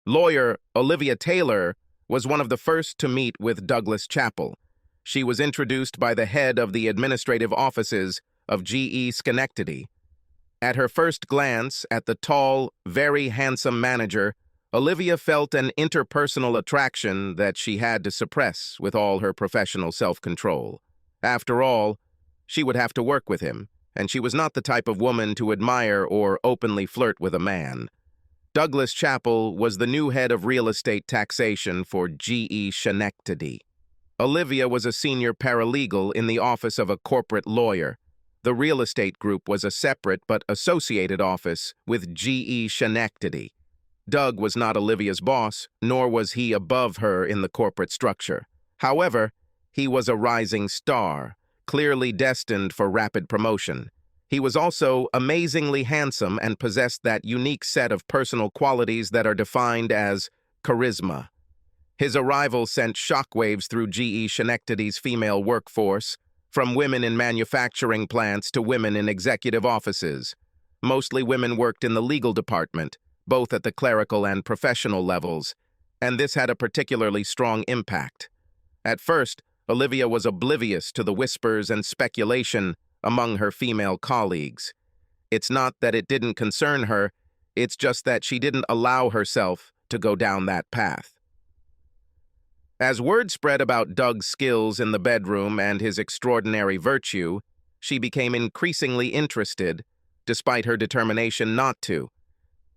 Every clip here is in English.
Lawyer Olivia Taylor was one of the first to meet with Douglas Chappell. She was introduced by the head of the administrative offices of G.E. Schenectady. At her first glance at the tall, very handsome manager, Olivia felt an interpersonal attraction that she had to suppress with all her professional self-control. After all, she would have to work with him, and she was not the type of woman to admire or openly flirt with a man. Douglas Chappell was the new head of real estate taxation for G.E. Schenectady. Olivia was a senior paralegal in the office of a corporate lawyer. The real estate group was a separate but associated office with G.E. Schenectady. Doug was not Olivia's boss, nor was he above her in the corporate structure. However, he was a rising star, clearly destined for rapid promotion. He was also amazingly handsome and possessed that unique set of personal qualities that are defined as charisma. His arrival sent shockwaves through G.E. Schenectady's female workforce, from women in manufacturing plants to women in executive offices. Mostly women worked in the legal department, both at the clerical and professional levels, and this had a particularly strong impact. At first, Olivia was oblivious to the whispers and speculation among her female colleagues. It's not that it didn't concern her, it's just that she didn't allow herself to go down that path. As word spread about Doug's skills in the bedroom and his extraordinary virtue, she became increasingly interested, despite her determination not to.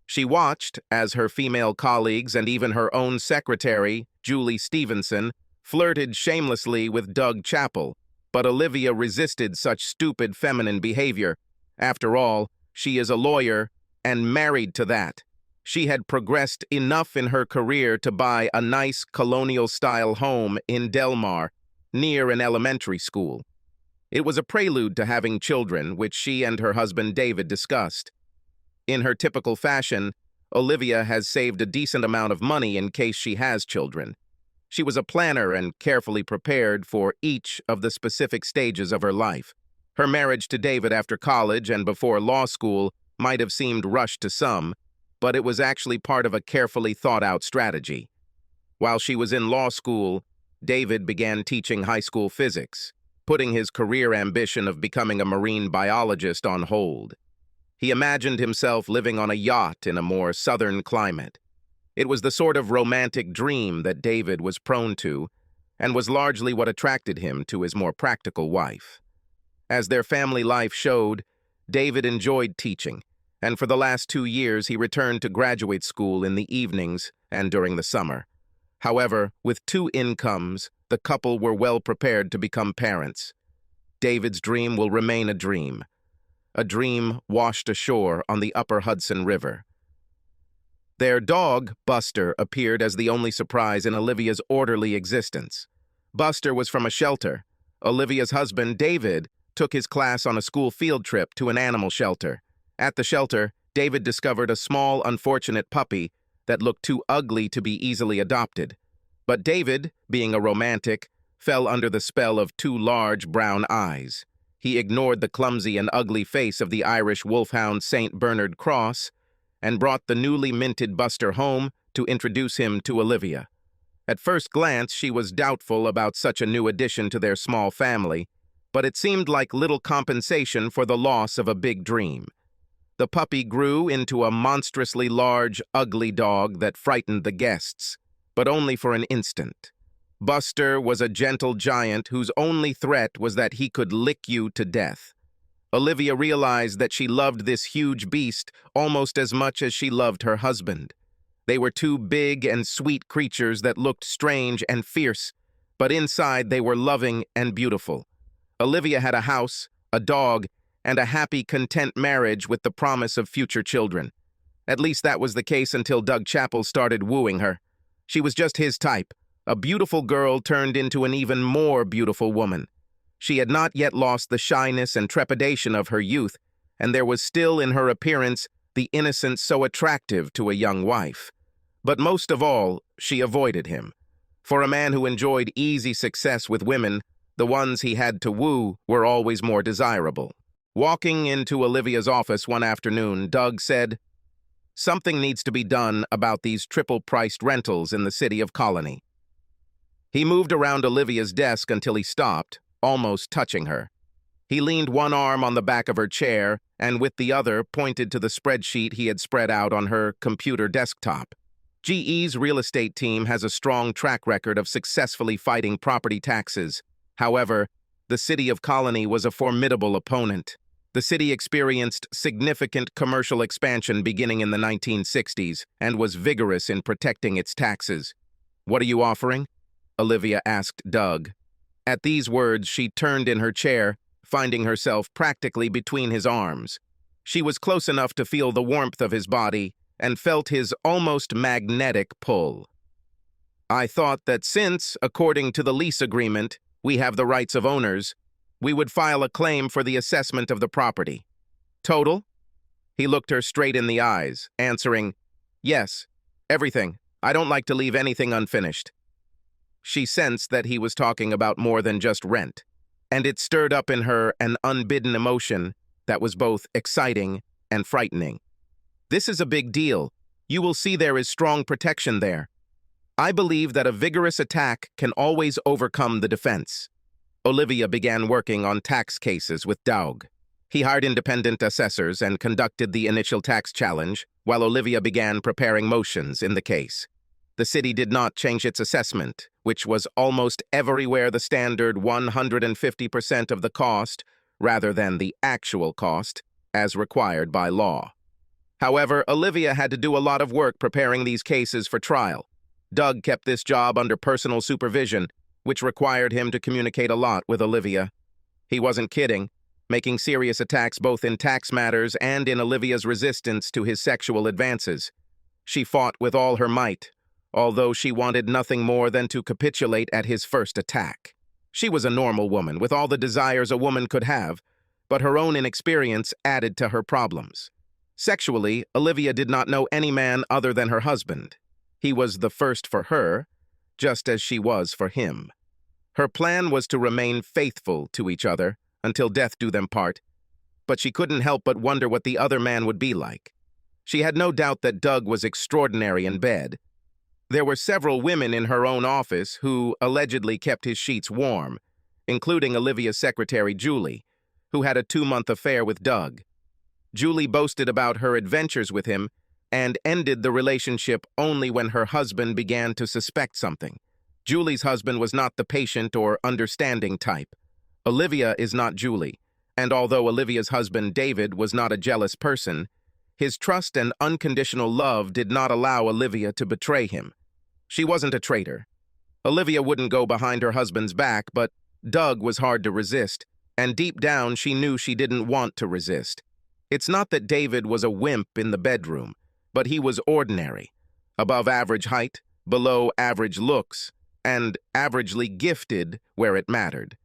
She watched as her female colleagues and even her own secretary, Julie Stevenson, flirted shamelessly with Doug Chappell, but Olivia resisted such stupid feminine behavior. After all, she is a lawyer and married to that. She had progressed enough in her career to buy a nice colonial-style home in Delmar, near an elementary school. It was a prelude to having children, which she and her husband David discussed. In her typical fashion, Olivia has saved a decent amount of money in case she has children. She was a planner and carefully prepared for each of the specific stages of her life. Her marriage to David after college and before law school might have seemed rushed to some, but it was actually part of a carefully thought-out strategy. While she was in law school, David began teaching high school physics, putting his career ambition of becoming a marine biologist on hold. He imagined himself living on a yacht in a more southern climate. It was the sort of romantic dream that David was prone to, and was largely what attracted him to his more practical wife. As their family life showed, David enjoyed teaching, and for the last 2 years he returned to graduate school in the evenings and during the summer. However, with 2 incomes, the couple were well prepared to become parents. David's dream will remain a dream washed ashore on the upper Hudson River. Their dog, Buster, appeared as the only surprise in Olivia's orderly existence. Buster was from a shelter. Olivia's husband, David, took his class on a school field trip to an animal shelter. At the shelter, David discovered a small, unfortunate puppy that looked too ugly to be easily adopted. But David, being a romantic, fell under the spell of 2 large brown eyes. He ignored the clumsy and ugly face of the Irish wolfhound St. Bernard Cross and brought the newly minted Buster home to introduce him to Olivia. At first glance, she was doubtful about such a new addition to their small family, but it seemed like little compensation for the loss of a big dream. The puppy grew into a monstrously large, ugly dog that frightened the guests, but only for an instant. Buster was a gentle giant whose only threat was that he could lick you to death. Olivia realized that she loved this huge beast almost as much as she loved her husband. They were 2 big and sweet creatures that looked strange and fierce, but inside they were loving and beautiful. Olivia had a house, a dog, and a happy, content marriage with the promise of future children. At least that was the case until Doug Chappell started wooing her. She was just his type, a beautiful girl turned into an even more beautiful woman. She had not yet lost the shyness and trepidation of her youth, and there was still in her appearance the innocence so attractive to a young wife. But most of all, she avoided him. For a man who enjoyed easy success with women, the ones he had to woo were always more desirable. Walking into Olivia's office one afternoon, Doug said, Something needs to be done about these triple-priced rentals in the city of Colony. He moved around Olivia's desk until he stopped, almost touching her. He leaned one arm on the back of her chair and with the other pointed to the spreadsheet he had spread out on her computer desktop. GE's real estate team has a strong track record of successfully fighting property taxes. However, the city of Colony was a formidable opponent. The city experienced significant commercial expansion beginning in the 1960s and was vigorous in protecting its taxes. "What are you offering?" Olivia asked Doug. At these words, she turned in her chair, finding herself practically between his arms. She was close enough to feel the warmth of his body and felt his almost magnetic pull. "I thought that since, according to the lease agreement, we have the rights of owners, we would file a claim for the assessment of the property. Total?" He looked her straight in the eyes, answering, "Yes, everything. I don't like to leave anything unfinished." She sensed that he was talking about more than just rent, and it stirred up in her an unbidden emotion that was both exciting and frightening. "This is a big deal. You will see there is strong protection there. I believe that a vigorous attack can always overcome the defense." Olivia began working on tax cases with Doug. He hired independent assessors and conducted the initial tax challenge, while Olivia began preparing motions in the case. The city did not change its assessment, which was almost everywhere the standard 150% of the cost, rather than the actual cost, as required by law. However, Olivia had to do a lot of work preparing these cases for trial. Doug kept this job under personal supervision, which required him to communicate a lot with Olivia. He wasn't kidding, making serious attacks both in tax matters and in Olivia's resistance to his sexual advances. She fought with all her might, although she wanted nothing more than to capitulate at his first attack. She was a normal woman with all the desires a woman could have, but her own inexperience added to her problems. Sexually, Olivia did not know any man other than her husband. He was the first for her, just as she was for him. Her plan was to remain faithful to each other until death do them part, but she couldn't help but wonder what the other man would be like. She had no doubt that Doug was extraordinary in bed. There were several women in her own office who allegedly kept his sheets warm, including Olivia's secretary, Julie, who had a 2-month affair with Doug. Julie boasted about her adventures with him and ended the relationship only when her husband began to suspect something. Julie's husband was not the patient or understanding type. Olivia is not Julie, and although Olivia's husband, David, was not a jealous person, his trust and unconditional love did not allow Olivia to betray him. She wasn't a traitor. Olivia wouldn't go behind her husband's back, but Doug was hard to resist, and deep down she knew she didn't want to resist. It's not that David was a wimp in the bedroom, but he was ordinary, above average height, below average looks, and averagely gifted where it mattered.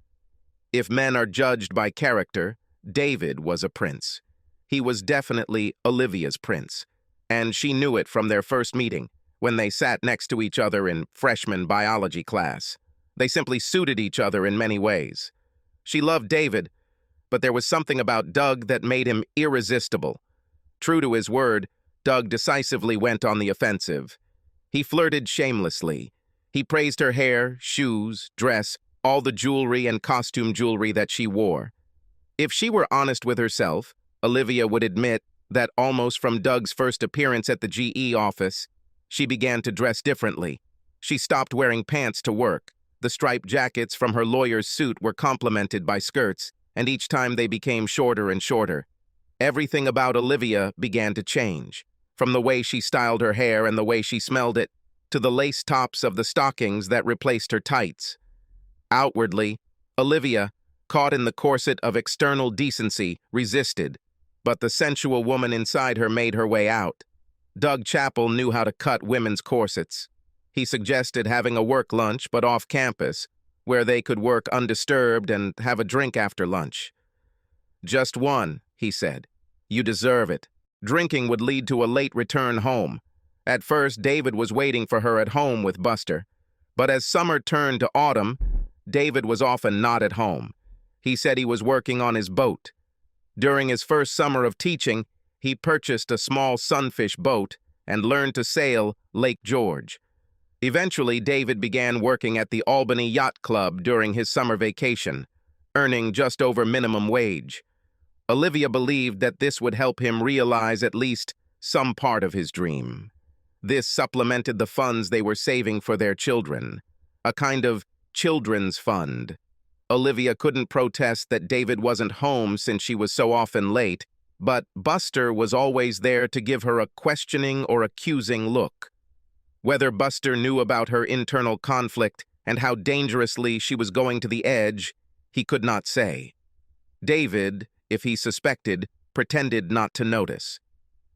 If men are judged by character, David was a prince. He was definitely Olivia's prince, and she knew it from their first meeting, when they sat next to each other in freshman biology class. They simply suited each other in many ways. She loved David, but there was something about Doug that made him irresistible. True to his word, Doug decisively went on the offensive. He flirted shamelessly. He praised her hair, shoes, dress, all the jewelry and costume jewelry that she wore. If she were honest with herself, Olivia would admit that almost from Doug's first appearance at the GE office, she began to dress differently. She stopped wearing pants to work. The striped jackets from her lawyer's suit were complemented by skirts, and each time they became shorter and shorter. Everything about Olivia began to change, from the way she styled her hair and the way she smelled it, to the lace tops of the stockings that replaced her tights. Outwardly, Olivia, caught in the corset of external decency, resisted, but the sensual woman inside her made her way out. Doug Chappell knew how to cut women's corsets. He suggested having a work lunch, but off campus, where they could work undisturbed and have a drink after lunch. "Just one," he said. "You deserve it." Drinking would lead to a late return home. At first, David was waiting for her at home with Buster. But as summer turned to autumn, David was often not at home. He said he was working on his boat. During his first summer of teaching, he purchased a small sunfish boat and learned to sail Lake George. Eventually, David began working at the Albany Yacht Club during his summer vacation, earning just over minimum wage. Olivia believed that this would help him realize at least some part of his dream. This supplemented the funds they were saving for their children, a kind of children's fund. Olivia couldn't protest that David wasn't home since she was so often late, but Buster was always there to give her a questioning or accusing look. Whether Buster knew about her internal conflict and how dangerously she was going to the edge, he could not say. David, if he suspected, pretended not to notice.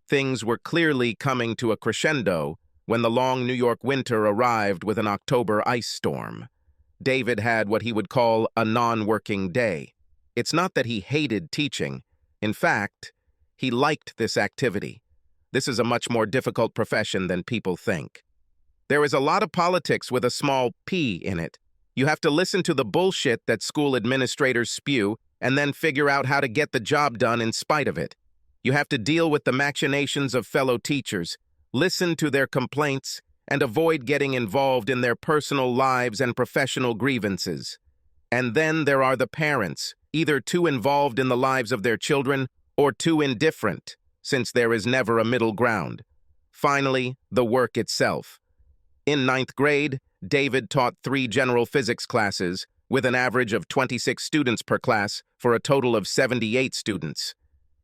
Things were clearly coming to a crescendo when the long New York winter arrived with an October ice storm. David had what he would call a non-working day. It's not that he hated teaching. In fact, he liked this activity. This is a much more difficult profession than people think. There is a lot of politics with a small p in it. You have to listen to the bullshit that school administrators spew and then figure out how to get the job done in spite of it. You have to deal with the machinations of fellow teachers, listen to their complaints, and avoid getting involved in their personal lives and professional grievances. And then there are the parents, either too involved in the lives of their children or too indifferent, since there is never a middle ground. Finally, the work itself. In 9th grade, David taught 3 general physics classes, with an average of 26 students per class for a total of 78 students.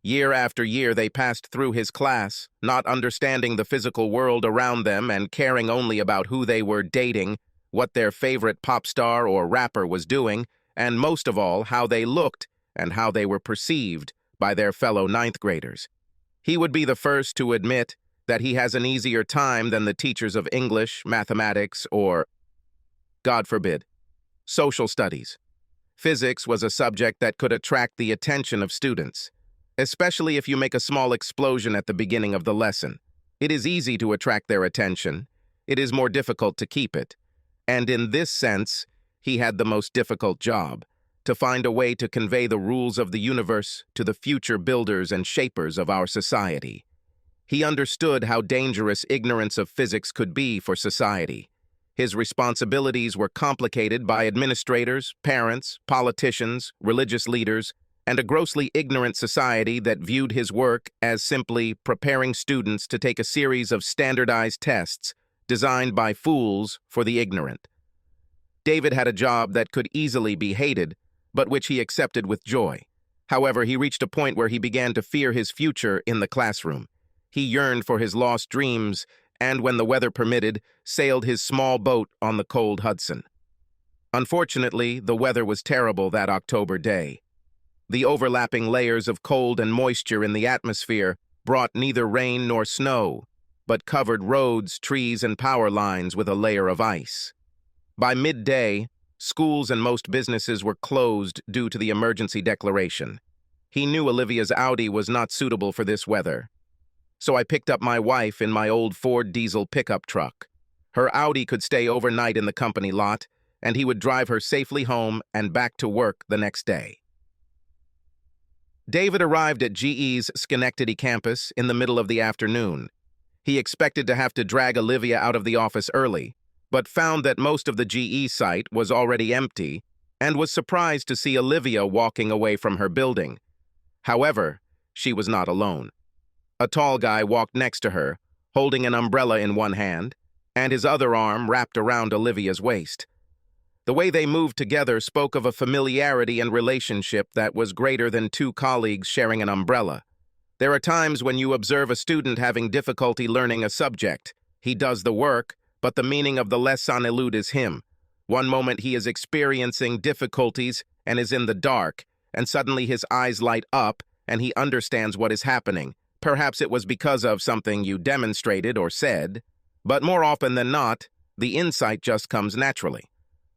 Year after year, they passed through his class, not understanding the physical world around them and caring only about who they were dating, what their favorite pop star or rapper was doing, and most of all, how they looked and how they were perceived by their fellow 9th graders. He would be the first to admit that he has an easier time than the teachers of English, mathematics, or, God forbid, social studies. Physics was a subject that could attract the attention of students, especially if you make a small explosion at the beginning of the lesson. It is easy to attract their attention. It is more difficult to keep it. And in this sense, he had the most difficult job, to find a way to convey the rules of the universe to the future builders and shapers of our society. He understood how dangerous ignorance of physics could be for society. His responsibilities were complicated by administrators, parents, politicians, religious leaders, and a grossly ignorant society that viewed his work as simply preparing students to take a series of standardized tests designed by fools for the ignorant. David had a job that could easily be hated, but which he accepted with joy. However, he reached a point where he began to fear his future in the classroom. He yearned for his lost dreams, and when the weather permitted, sailed his small boat on the cold Hudson. Unfortunately, the weather was terrible that October day. The overlapping layers of cold and moisture in the atmosphere brought neither rain nor snow, but covered roads, trees, and power lines with a layer of ice. By midday, schools and most businesses were closed due to the emergency declaration. He knew Olivia's Audi was not suitable for this weather. So I picked up my wife in my old Ford diesel pickup truck. Her Audi could stay overnight in the company lot, and he would drive her safely home and back to work the next day. David arrived at GE's Schenectady campus in the middle of the afternoon. He expected to have to drag Olivia out of the office early, but found that most of the GE site was already empty and was surprised to see Olivia walking away from her building. However, she was not alone. A tall guy walked next to her, holding an umbrella in one hand, and his other arm wrapped around Olivia's waist. The way they moved together spoke of a familiarity and relationship that was greater than 2 colleagues sharing an umbrella. There are times when you observe a student having difficulty learning a subject. He does the work, but the meaning of the lesson eludes him. One moment he is experiencing difficulties and is in the dark, and suddenly his eyes light up and he understands what is happening. Perhaps it was because of something you demonstrated or said, but more often than not, the insight just comes naturally.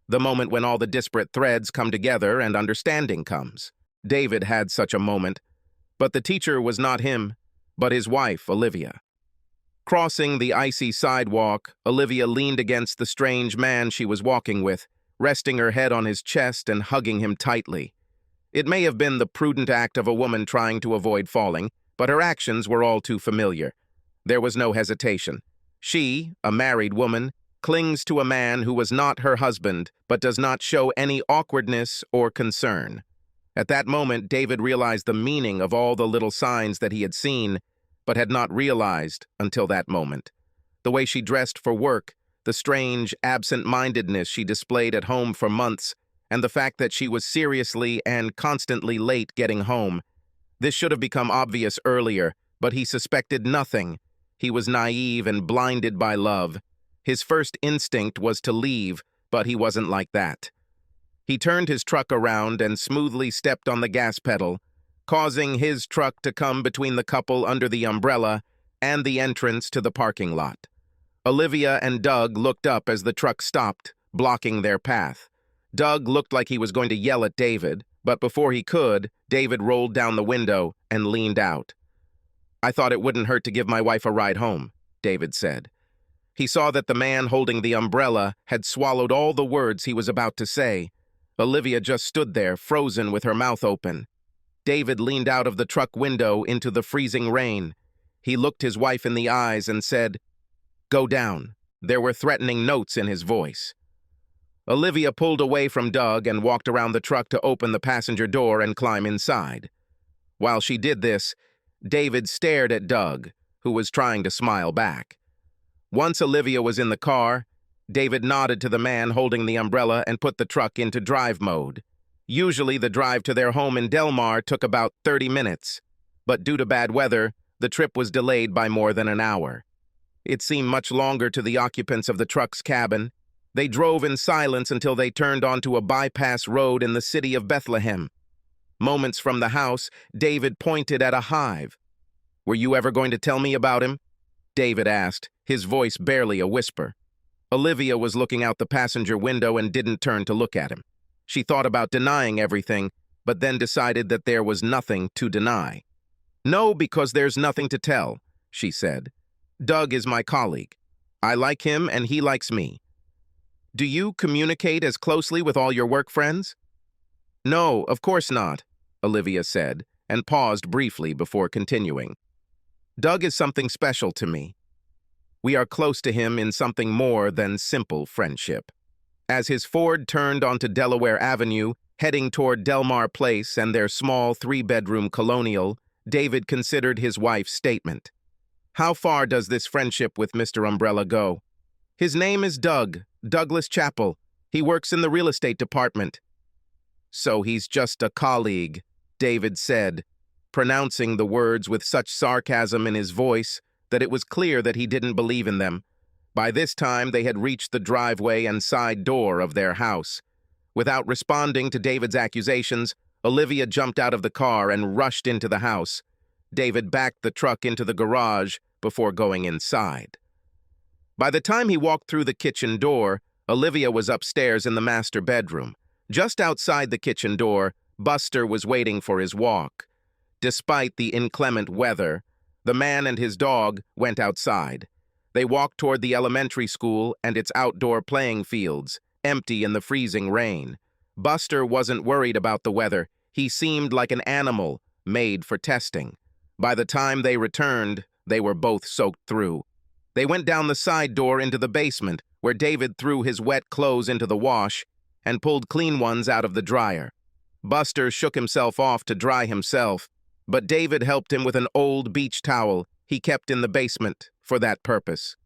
The moment when all the disparate threads come together and understanding comes. David had such a moment, but the teacher was not him, but his wife, Olivia. Crossing the icy sidewalk, Olivia leaned against the strange man she was walking with, resting her head on his chest and hugging him tightly. It may have been the prudent act of a woman trying to avoid falling, but her actions were all too familiar. There was no hesitation. She, a married woman, clings to a man who was not her husband, but does not show any awkwardness or concern. At that moment, David realized the meaning of all the little signs that he had seen, but had not realized until that moment. The way she dressed for work, the strange absent-mindedness she displayed at home for months, and the fact that she was seriously and constantly late getting home. This should have become obvious earlier, but he suspected nothing. He was naive and blinded by love. His first instinct was to leave, but he wasn't like that. He turned his truck around and smoothly stepped on the gas pedal, causing his truck to come between the couple under the umbrella and the entrance to the parking lot. Olivia and Doug looked up as the truck stopped, blocking their path. Doug looked like he was going to yell at David, but before he could, David rolled down the window and leaned out. "I thought it wouldn't hurt to give my wife a ride home," David said. He saw that the man holding the umbrella had swallowed all the words he was about to say. Olivia just stood there, frozen with her mouth open. David leaned out of the truck window into the freezing rain. He looked his wife in the eyes and said, "Go down." There were threatening notes in his voice. Olivia pulled away from Doug and walked around the truck to open the passenger door and climb inside. While she did this, David stared at Doug, who was trying to smile back. Once Olivia was in the car, David nodded to the man holding the umbrella and put the truck into drive mode. Usually the drive to their home in Del Mar took about 30 minutes, but due to bad weather, the trip was delayed by more than an hour. It seemed much longer to the occupants of the truck's cabin. They drove in silence until they turned onto a bypass road in the city of Bethlehem. Moments from the house, David pointed at a hive. "Were you ever going to tell me about him?" David asked, his voice barely a whisper. Olivia was looking out the passenger window and didn't turn to look at him. She thought about denying everything, but then decided that there was nothing to deny. "No, because there's nothing to tell," she said. "Doug is my colleague. I like him and he likes me." "Do you communicate as closely with all your work friends?" "No, of course not," Olivia said, and paused briefly before continuing. "Doug is something special to me. We are close to him in something more than simple friendship." As his Ford turned onto Delaware Avenue, heading toward Del Mar Place and their small 3-bedroom colonial, David considered his wife's statement. "How far does this friendship with Mr. Umbrella go?" "His name is Douglas Chappell. He works in the real estate department." "So he's just a colleague," David said, pronouncing the words with such sarcasm in his voice that it was clear that he didn't believe in them. By this time, they had reached the driveway and side door of their house. Without responding to David's accusations, Olivia jumped out of the car and rushed into the house. David backed the truck into the garage before going inside. By the time he walked through the kitchen door, Olivia was upstairs in the master bedroom. Just outside the kitchen door, Buster was waiting for his walk. Despite the inclement weather, the man and his dog went outside. They walked toward the elementary school and its outdoor playing fields, empty in the freezing rain. Buster wasn't worried about the weather. He seemed like an animal made for testing. By the time they returned, they were both soaked through. They went down the side door into the basement, where David threw his wet clothes into the wash and pulled clean ones out of the dryer. Buster shook himself off to dry himself, but David helped him with an old beach towel he kept in the basement for that purpose.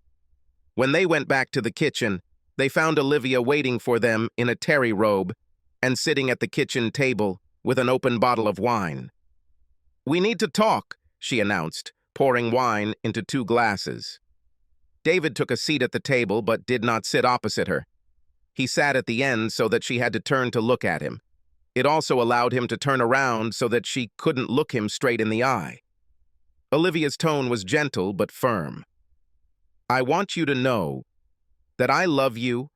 When they went back to the kitchen, they found Olivia waiting for them in a terry robe and sitting at the kitchen table with an open bottle of wine. "We need to talk," she announced, pouring wine into 2 glasses. David took a seat at the table but did not sit opposite her. He sat at the end so that she had to turn to look at him. It also allowed him to turn around so that she couldn't look him straight in the eye. Olivia's tone was gentle but firm. "I want you to know that I love you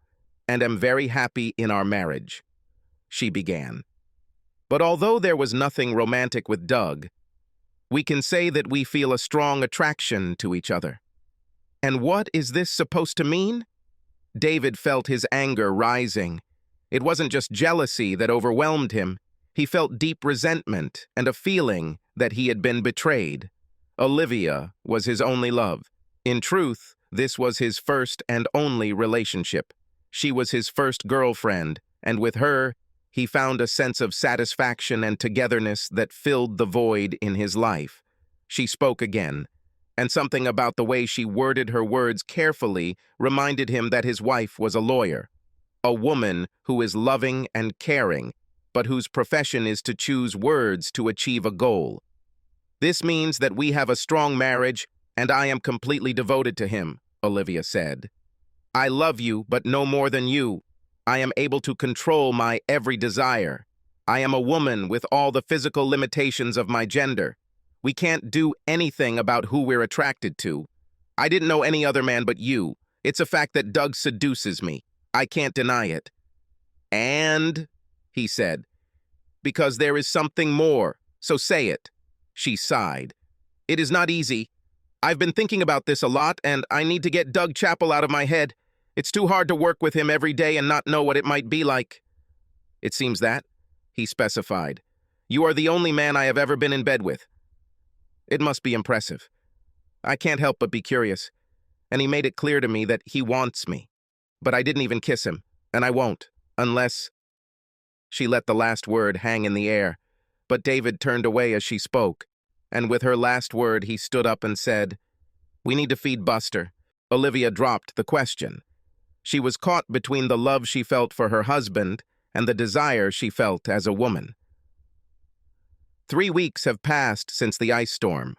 and am very happy in our marriage," she began. "But although there was nothing romantic with Doug, we can say that we feel a strong attraction to each other." "And what is this supposed to mean?" David felt his anger rising. It wasn't just jealousy that overwhelmed him. He felt deep resentment and a feeling that he had been betrayed. Olivia was his only love. In truth, this was his first and only relationship. She was his first girlfriend, and with her, he found a sense of satisfaction and togetherness that filled the void in his life. She spoke again, and something about the way she worded her words carefully reminded him that his wife was a lawyer, a woman who is loving and caring, but whose profession is to choose words to achieve a goal. "This means that we have a strong marriage, and I am completely devoted to him," Olivia said. "I love you, but no more than you. I am able to control my every desire. I am a woman with all the physical limitations of my gender. We can't do anything about who we're attracted to. I didn't know any other man but you. It's a fact that Doug seduces me. I can't deny it." "And," he said, "because there is something more, so say it." She sighed. "It is not easy. I've been thinking about this a lot, and I need to get Doug Chappell out of my head. It's too hard to work with him every day and not know what it might be like." "It seems that," he specified. "You are the only man I have ever been in bed with. It must be impressive. I can't help but be curious, and he made it clear to me that he wants me. But I didn't even kiss him, and I won't, unless—" She let the last word hang in the air, but David turned away as she spoke, and with her last word he stood up and said, "We need to feed Buster." Olivia dropped the question. She was caught between the love she felt for her husband and the desire she felt as a woman. 3 weeks have passed since the ice storm.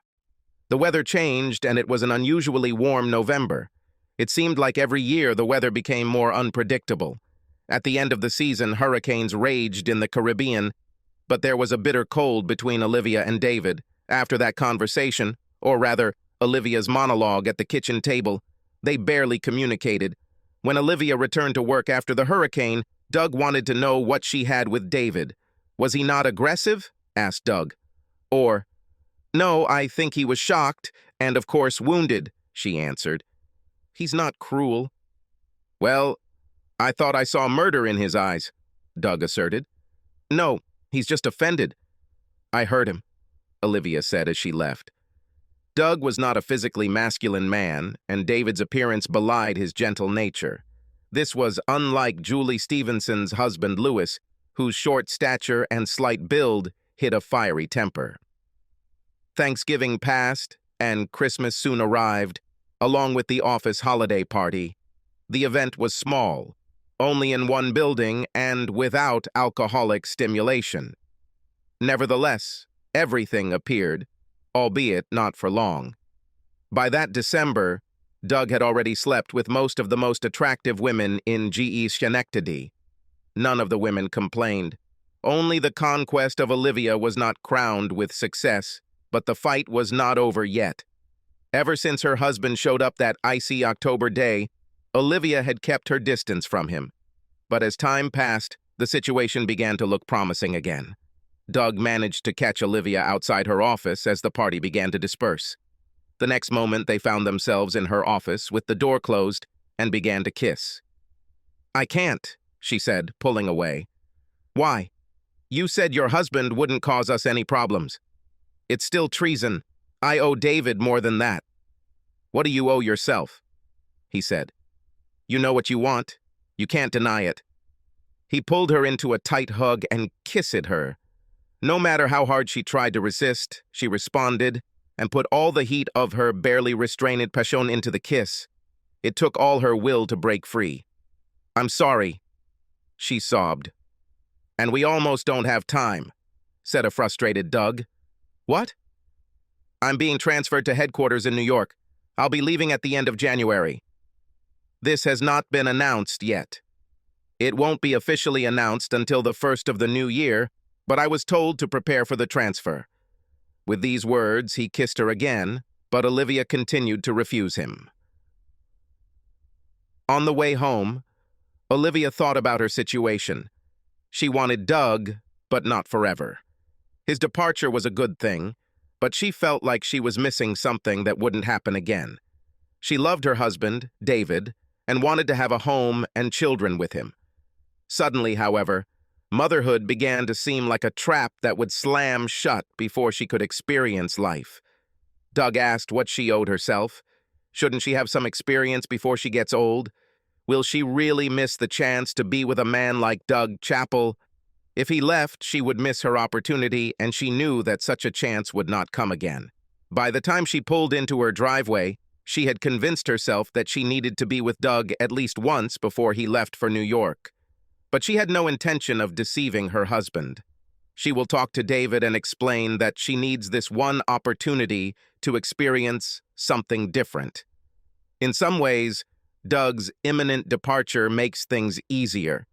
The weather changed, and it was an unusually warm November. It seemed like every year the weather became more unpredictable. At the end of the season, hurricanes raged in the Caribbean, but there was a bitter cold between Olivia and David. After that conversation, or rather, Olivia's monologue at the kitchen table, they barely communicated. When Olivia returned to work after the hurricane, Doug wanted to know what she had with David. "Was he not aggressive?" asked Doug. Or, "No, I think he was shocked and, of course, wounded," she answered. "He's not cruel." "Well, I thought I saw murder in his eyes," Doug asserted. "No, he's just offended." "I heard him," Olivia said as she left. Doug was not a physically masculine man, and David's appearance belied his gentle nature. This was unlike Julie Stevenson's husband Louis, whose short stature and slight build hid a fiery temper. Thanksgiving passed, and Christmas soon arrived, along with the office holiday party. The event was small, only in one building and without alcoholic stimulation. Nevertheless, everything appeared, albeit not for long. By that December, Doug had already slept with most of the most attractive women in GE Schenectady. None of the women complained. Only the conquest of Olivia was not crowned with success, but the fight was not over yet. Ever since her husband showed up that icy October day, Olivia had kept her distance from him. But as time passed, the situation began to look promising again. Doug managed to catch Olivia outside her office as the party began to disperse. The next moment, they found themselves in her office with the door closed and began to kiss. "I can't," she said, pulling away. "Why? You said your husband wouldn't cause us any problems. It's still treason. I owe David more than that." "What do you owe yourself?" he said. "You know what you want. You can't deny it." He pulled her into a tight hug and kissed her. No matter how hard she tried to resist, she responded and put all the heat of her barely restrained passion into the kiss. It took all her will to break free. "I'm sorry," she sobbed. "And we almost don't have time," said a frustrated Doug. "What?" "I'm being transferred to headquarters in New York. I'll be leaving at the end of January." "This has not been announced yet. It won't be officially announced until the 1st of the new year, but I was told to prepare for the transfer." With these words, he kissed her again, but Olivia continued to refuse him. On the way home, Olivia thought about her situation. She wanted Doug, but not forever. His departure was a good thing, but she felt like she was missing something that wouldn't happen again. She loved her husband, David, and wanted to have a home and children with him. Suddenly, however, motherhood began to seem like a trap that would slam shut before she could experience life. Doug asked what she owed herself. Shouldn't she have some experience before she gets old? Will she really miss the chance to be with a man like Doug Chappell? If he left, she would miss her opportunity, and she knew that such a chance would not come again. By the time she pulled into her driveway, she had convinced herself that she needed to be with Doug at least once before he left for New York. But she had no intention of deceiving her husband. She will talk to David and explain that she needs this one opportunity to experience something different. In some ways, Doug's imminent departure makes things easier.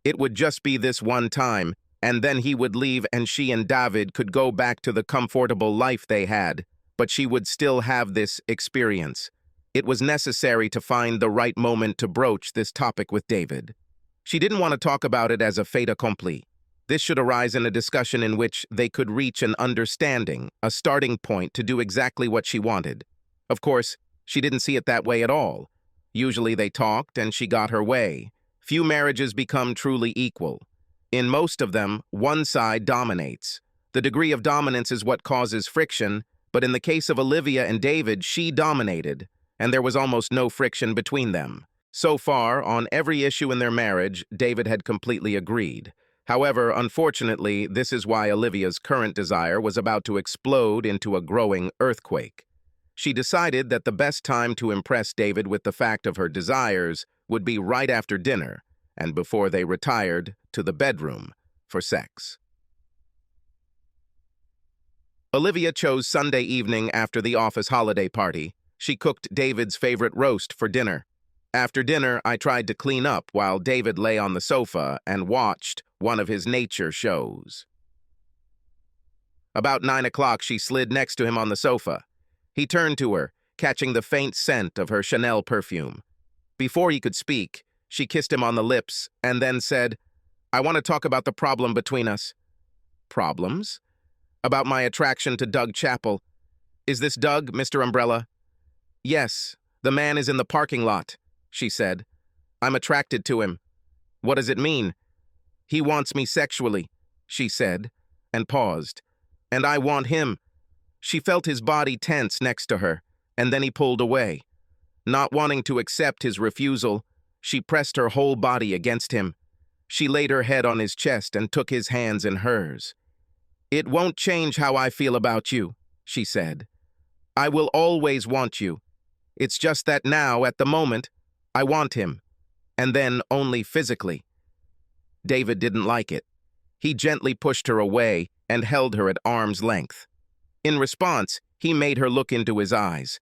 It would just be this one time, and then he would leave and she and David could go back to the comfortable life they had, but she would still have this experience. It was necessary to find the right moment to broach this topic with David. She didn't want to talk about it as a fait accompli. This should arise in a discussion in which they could reach an understanding, a starting point to do exactly what she wanted. Of course, she didn't see it that way at all. Usually they talked and she got her way. Few marriages become truly equal. In most of them, one side dominates. The degree of dominance is what causes friction, but in the case of Olivia and David, she dominated, and there was almost no friction between them. So far, on every issue in their marriage, David had completely agreed. However, unfortunately, this is why Olivia's current desire was about to explode into a growing earthquake. She decided that the best time to impress David with the fact of her desires would be right after dinner and before they retired to the bedroom for sex. Olivia chose Sunday evening after the office holiday party. She cooked David's favorite roast for dinner. After dinner, I tried to clean up while David lay on the sofa and watched one of his nature shows. About 9 o'clock, she slid next to him on the sofa. He turned to her, catching the faint scent of her Chanel perfume. Before he could speak, she kissed him on the lips and then said, "I want to talk about the problem between us." "Problems?" "About my attraction to Doug Chappell." "Is this Doug, Mr. Umbrella?" "Yes, the man is in the parking lot," she said. "I'm attracted to him." "What does it mean?" "He wants me sexually," she said, and paused. "And I want him." She felt his body tense next to her, and then he pulled away. Not wanting to accept his refusal, she pressed her whole body against him. She laid her head on his chest and took his hands in hers. "It won't change how I feel about you," she said. "I will always want you. It's just that now, at the moment, I want him, and then only physically." David didn't like it. He gently pushed her away and held her at arm's length. In response, he made her look into his eyes.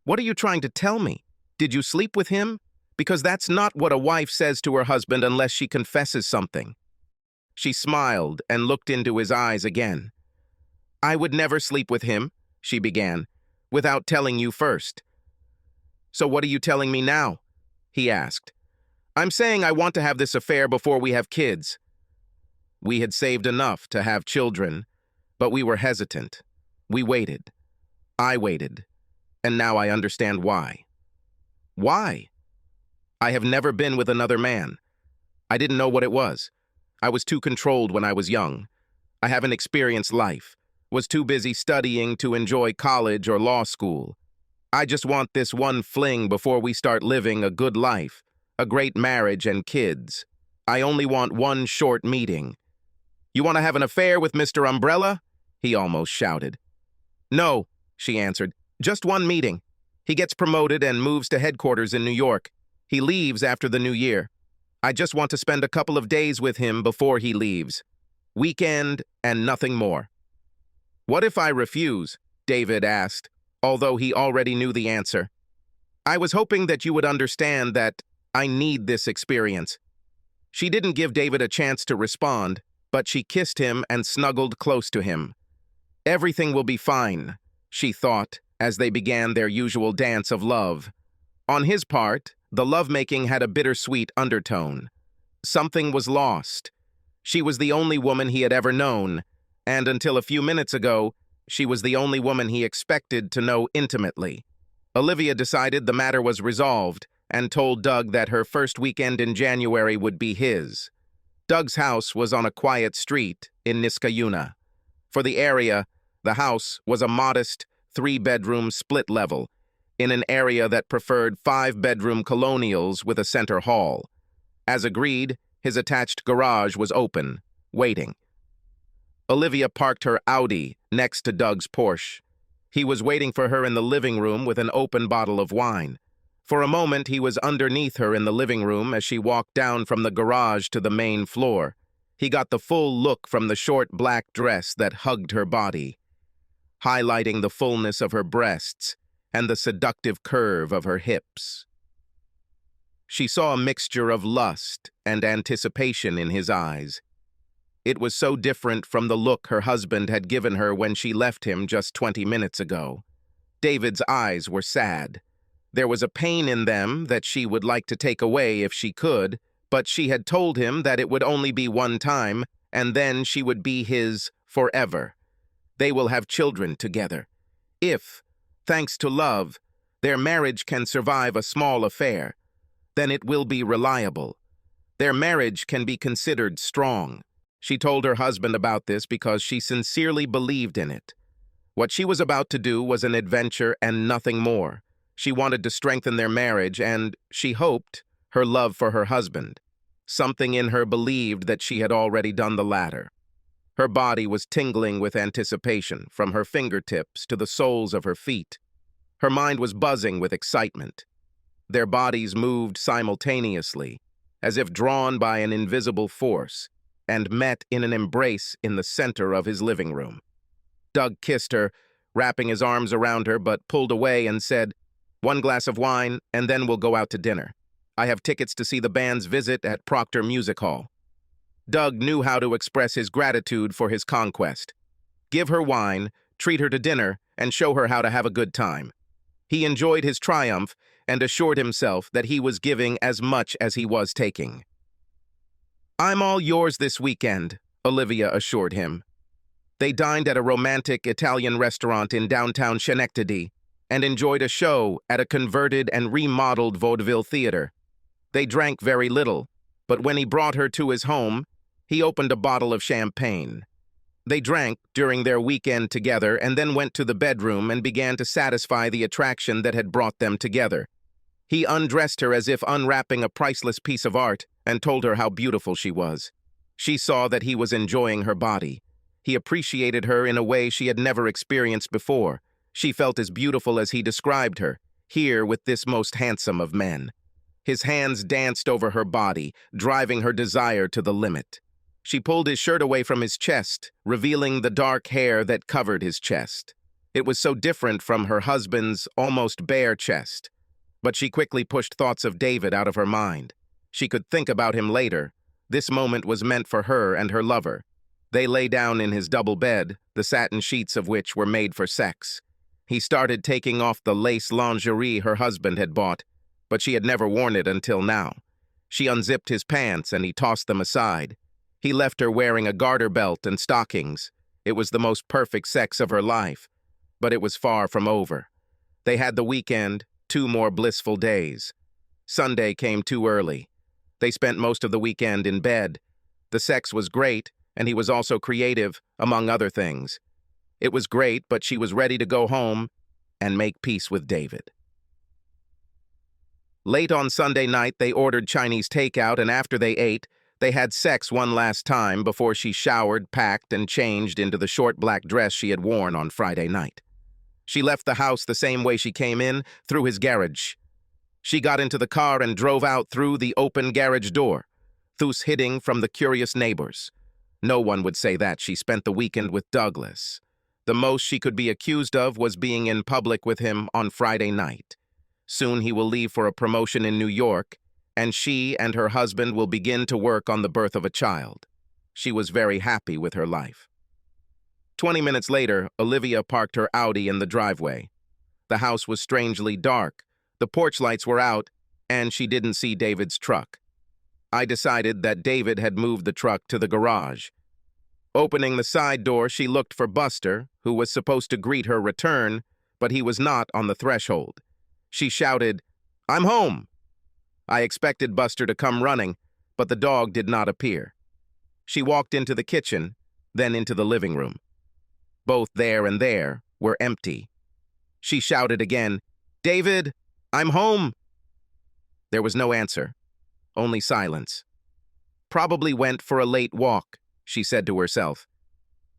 "What are you trying to tell me? Did you sleep with him? Because that's not what a wife says to her husband unless she confesses something." She smiled and looked into his eyes again. "I would never sleep with him," she began, "without telling you first." "So what are you telling me now?" he asked. "I'm saying I want to have this affair before we have kids." We had saved enough to have children, but we were hesitant. We waited. I waited. And now I understand why. Why? I have never been with another man. I didn't know what it was. I was too controlled when I was young. I haven't experienced life. Was too busy studying to enjoy college or law school. I just want this one fling before we start living a good life, a great marriage and kids. I only want one short meeting. "You want to have an affair with Mr. Umbrella?" he almost shouted. "No," she answered, "just one meeting. He gets promoted and moves to headquarters in New York. He leaves after the new year. I just want to spend a couple of days with him before he leaves. Weekend and nothing more." "What if I refuse?" David asked, although he already knew the answer. "I was hoping that you would understand that I need this experience." She didn't give David a chance to respond, but she kissed him and snuggled close to him. Everything will be fine, she thought, as they began their usual dance of love. On his part, the lovemaking had a bittersweet undertone. Something was lost. She was the only woman he had ever known, and until a few minutes ago, she was the only woman he expected to know intimately. Olivia decided the matter was resolved and told Doug that her first weekend in January would be his. Doug's house was on a quiet street in Niskayuna. For the area, the house was a modest three-bedroom split level, in an area that preferred five-bedroom colonials with a center hall. As agreed, his attached garage was open, waiting. Olivia parked her Audi next to Doug's Porsche. He was waiting for her in the living room with an open bottle of wine. For a moment, he was underneath her in the living room as she walked down from the garage to the main floor. He got the full look from the short black dress that hugged her body, highlighting the fullness of her breasts and the seductive curve of her hips. She saw a mixture of lust and anticipation in his eyes. It was so different from the look her husband had given her when she left him just 20 minutes ago. David's eyes were sad. There was a pain in them that she would like to take away if she could, but she had told him that it would only be one time, and then she would be his forever. They will have children together. If, thanks to love, their marriage can survive a small affair, then it will be reliable. Their marriage can be considered strong. She told her husband about this because she sincerely believed in it. What she was about to do was an adventure and nothing more. She wanted to strengthen their marriage and, she hoped, her love for her husband. Something in her believed that she had already done the latter. Her body was tingling with anticipation, from her fingertips to the soles of her feet. Her mind was buzzing with excitement. Their bodies moved simultaneously, as if drawn by an invisible force, and met in an embrace in the center of his living room. Doug kissed her, wrapping his arms around her, but pulled away and said, "One glass of wine, and then we'll go out to dinner. I have tickets to see the band's visit at Proctor Music Hall." Doug knew how to express his gratitude for his conquest. Give her wine, treat her to dinner, and show her how to have a good time. He enjoyed his triumph and assured himself that he was giving as much as he was taking. "I'm all yours this weekend," Olivia assured him. They dined at a romantic Italian restaurant in downtown Schenectady and enjoyed a show at a converted and remodeled vaudeville theater. They drank very little, but when he brought her to his home, he opened a bottle of champagne. They drank during their weekend together and then went to the bedroom and began to satisfy the attraction that had brought them together. He undressed her as if unwrapping a priceless piece of art and told her how beautiful she was. She saw that he was enjoying her body. He appreciated her in a way she had never experienced before. She felt as beautiful as he described her, here with this most handsome of men. His hands danced over her body, driving her desire to the limit. She pulled his shirt away from his chest, revealing the dark hair that covered his chest. It was so different from her husband's almost bare chest. But she quickly pushed thoughts of David out of her mind. She could think about him later. This moment was meant for her and her lover. They lay down in his double bed, the satin sheets of which were made for sex. He started taking off the lace lingerie her husband had bought, but she had never worn it until now. She unzipped his pants and he tossed them aside. He left her wearing a garter belt and stockings. It was the most perfect sex of her life, but it was far from over. They had the weekend, 2 more blissful days. Sunday came too early. They spent most of the weekend in bed. The sex was great, and he was also creative, among other things. It was great, but she was ready to go home and make peace with David. Late on Sunday night, they ordered Chinese takeout, and after they ate, they had sex one last time before she showered, packed, and changed into the short black dress she had worn on Friday night. She left the house the same way she came in, through his garage. She got into the car and drove out through the open garage door, thus hiding from the curious neighbors. No one would say that she spent the weekend with Douglas. The most she could be accused of was being in public with him on Friday night. Soon he will leave for a promotion in New York, and she and her husband will begin to work on the birth of a child. She was very happy with her life. 20 minutes later, Olivia parked her Audi in the driveway. The house was strangely dark. The porch lights were out, and she didn't see David's truck. I decided that David had moved the truck to the garage. Opening the side door, she looked for Buster, who was supposed to greet her return, but he was not on the threshold. She shouted, "I'm home!" I expected Buster to come running, but the dog did not appear. She walked into the kitchen, then into the living room. Both there and there were empty. She shouted again, "David, I'm home!" There was no answer, only silence. "Probably went for a late walk," she said to herself.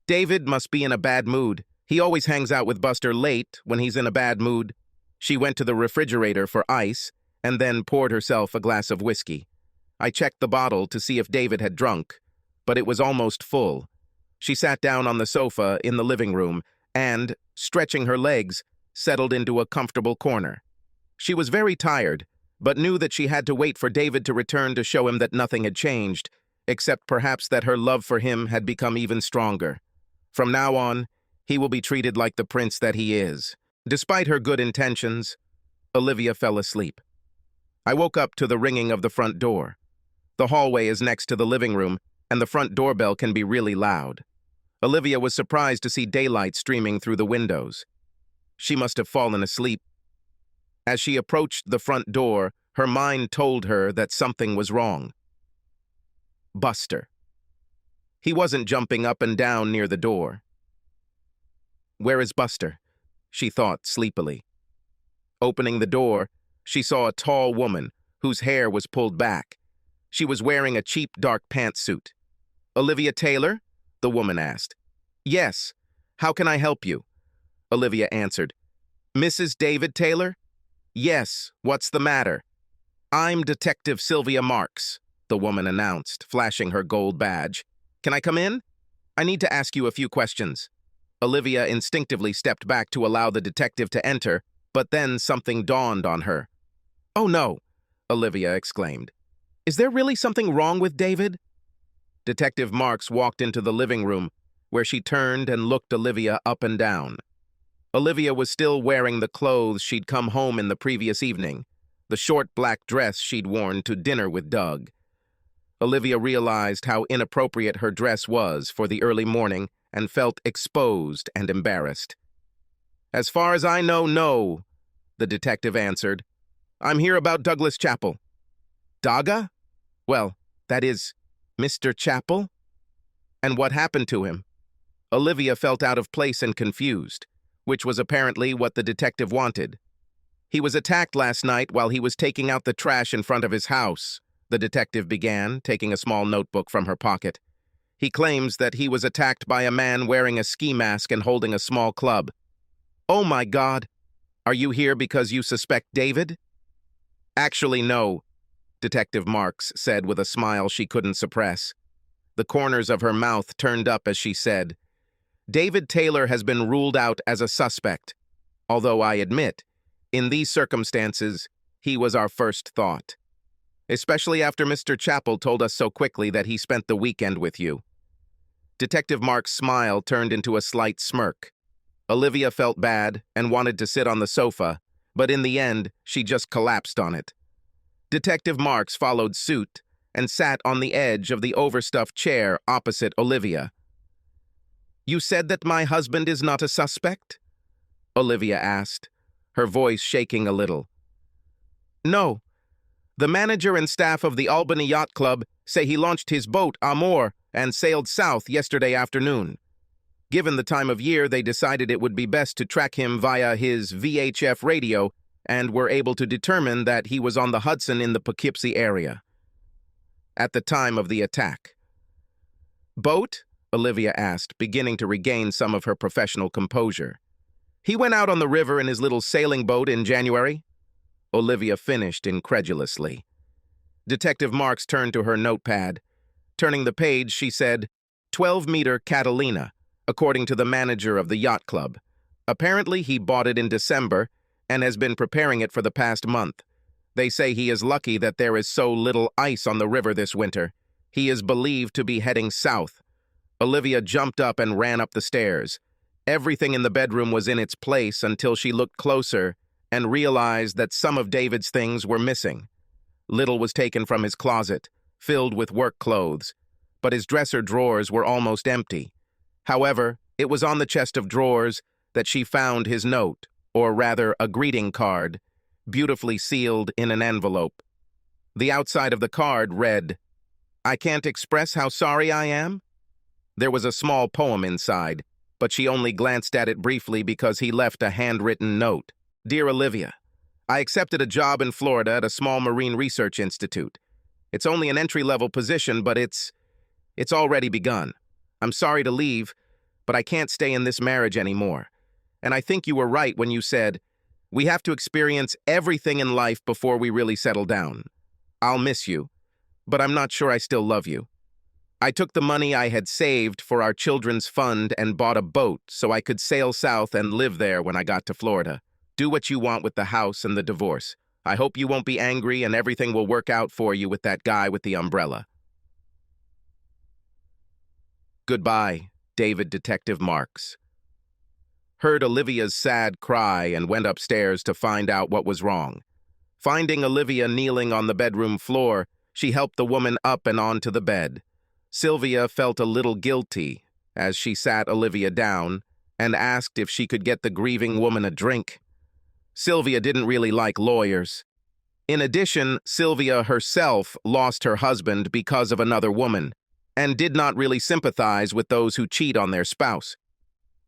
"David must be in a bad mood. He always hangs out with Buster late when he's in a bad mood." She went to the refrigerator for ice and then poured herself a glass of whiskey. I checked the bottle to see if David had drunk, but it was almost full. She sat down on the sofa in the living room and, stretching her legs, settled into a comfortable corner. She was very tired, but knew that she had to wait for David to return to show him that nothing had changed, except perhaps that her love for him had become even stronger. From now on, he will be treated like the prince that he is. Despite her good intentions, Olivia fell asleep. I woke up to the ringing of the front door. The hallway is next to the living room, and the front doorbell can be really loud. Olivia was surprised to see daylight streaming through the windows. She must have fallen asleep. As she approached the front door, her mind told her that something was wrong. Buster. He wasn't jumping up and down near the door. "Where is Buster?" she thought sleepily. Opening the door, she saw a tall woman whose hair was pulled back. She was wearing a cheap dark pantsuit. "Olivia Taylor?" the woman asked. "Yes. How can I help you?" Olivia answered. "Mrs. David Taylor?" "Yes. What's the matter?" "I'm Detective Sylvia Marks," the woman announced, flashing her gold badge. "Can I come in? I need to ask you a few questions." Olivia instinctively stepped back to allow the detective to enter, but then something dawned on her. "Oh no," Olivia exclaimed. "Is there really something wrong with David?" Detective Marks walked into the living room, where she turned and looked Olivia up and down. Olivia was still wearing the clothes she'd come home in the previous evening, the short black dress she'd worn to dinner with Doug. Olivia realized how inappropriate her dress was for the early morning and felt exposed and embarrassed. "As far as I know, no," the detective answered. "I'm here about Douglas Chappell." "Daga? Well, that is, Mr. Chappell? And what happened to him?" Olivia felt out of place and confused, which was apparently what the detective wanted. "He was attacked last night while he was taking out the trash in front of his house," the detective began, taking a small notebook from her pocket. "He claims that he was attacked by a man wearing a ski mask and holding a small club." "Oh my God! Are you here because you suspect David?" "Actually, no," Detective Marks said with a smile she couldn't suppress. The corners of her mouth turned up as she said, "David Taylor has been ruled out as a suspect, although I admit, in these circumstances, he was our first thought. Especially after Mr. Chappell told us so quickly that he spent the weekend with you." Detective Mark's smile turned into a slight smirk. Olivia felt bad and wanted to sit on the sofa, but in the end, she just collapsed on it. Detective Marks followed suit and sat on the edge of the overstuffed chair opposite Olivia. "You said that my husband is not a suspect?" Olivia asked, her voice shaking a little. "No. The manager and staff of the Albany Yacht Club say he launched his boat, Amor, and sailed south yesterday afternoon. Given the time of year, they decided it would be best to track him via his VHF radio and were able to determine that he was on the Hudson in the Poughkeepsie area at the time of the attack." "Boat?" Olivia asked, beginning to regain some of her professional composure. "He went out on the river in his little sailing boat in January," Olivia finished incredulously. Detective Marks turned to her notepad. Turning the page, she said, 12-meter Catalina, according to the manager of the yacht club. Apparently, he bought it in December and has been preparing it for the past month. They say he is lucky that there is so little ice on the river this winter. He is believed to be heading south. Olivia jumped up and ran up the stairs. Everything in the bedroom was in its place until she looked closer and realized that some of David's things were missing. Little was taken from his closet, filled with work clothes, but his dresser drawers were almost empty. However, it was on the chest of drawers that she found his note, or rather a greeting card, beautifully sealed in an envelope. The outside of the card read, "I can't express how sorry I am." There was a small poem inside, but she only glanced at it briefly because he left a handwritten note. Dear Olivia, I accepted a job in Florida at a small marine research institute. It's only an entry-level position, but it's already begun. I'm sorry to leave, but I can't stay in this marriage anymore. And I think you were right when you said, we have to experience everything in life before we really settle down. I'll miss you, but I'm not sure I still love you. I took the money I had saved for our children's fund and bought a boat so I could sail south and live there when I got to Florida. Do what you want with the house and the divorce. I hope you won't be angry and everything will work out for you with that guy with the umbrella. Goodbye, David Detective Marks. Heard Olivia's sad cry and went upstairs to find out what was wrong. Finding Olivia kneeling on the bedroom floor, she helped the woman up and onto the bed. Sylvia felt a little guilty as she sat Olivia down and asked if she could get the grieving woman a drink. Sylvia didn't really like lawyers. In addition, Sylvia herself lost her husband because of another woman and did not really sympathize with those who cheat on their spouse.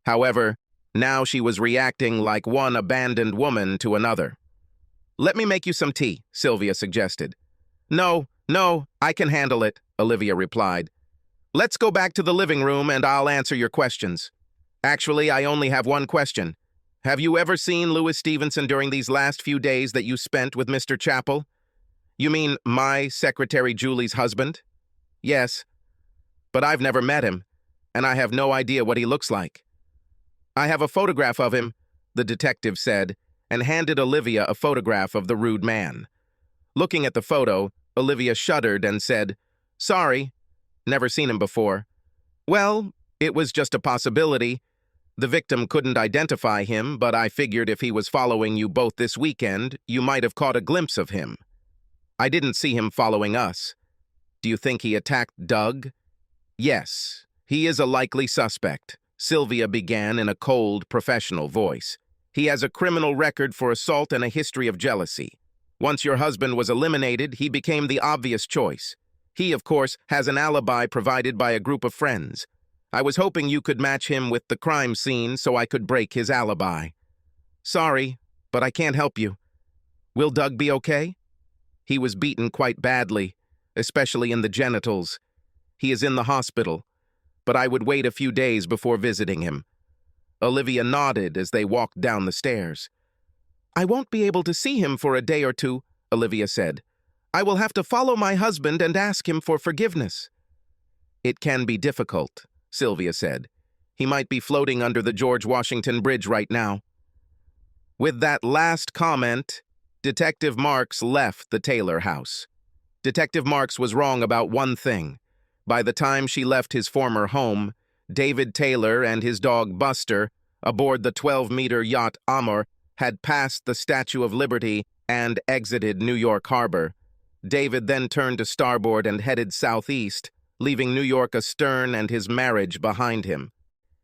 However, now she was reacting like one abandoned woman to another. Let me make you some tea, Sylvia suggested. No, I can handle it, Olivia replied. Let's go back to the living room and I'll answer your questions. Actually, I only have one question. Have you ever seen Louis Stevenson during these last few days that you spent with Mr. Chappell? You mean my secretary Julie's husband? Yes, but I've never met him, and I have no idea what he looks like. I have a photograph of him, the detective said, and handed Olivia a photograph of the rude man. Looking at the photo, Olivia shuddered and said, Sorry, never seen him before. Well, it was just a possibility. The victim couldn't identify him, but I figured if he was following you both this weekend, you might have caught a glimpse of him. I didn't see him following us. Do you think he attacked Doug? Yes, he is a likely suspect, Sylvia began in a cold, professional voice. He has a criminal record for assault and a history of jealousy. Once your husband was eliminated, he became the obvious choice. He, of course, has an alibi provided by a group of friends. I was hoping you could match him with the crime scene so I could break his alibi. Sorry, but I can't help you. Will Doug be okay? He was beaten quite badly, especially in the genitals. He is in the hospital, but I would wait a few days before visiting him. Olivia nodded as they walked down the stairs. I won't be able to see him for a day or two, Olivia said. I will have to follow my husband and ask him for forgiveness. It can be difficult, Sylvia said. He might be floating under the George Washington Bridge right now. With that last comment, Detective Marks left the Taylor house. Detective Marks was wrong about one thing. By the time she left his former home, David Taylor and his dog Buster, aboard the 12-meter yacht Amur, had passed the Statue of Liberty and exited New York Harbor. David then turned to starboard and headed southeast, leaving New York astern and his marriage behind him.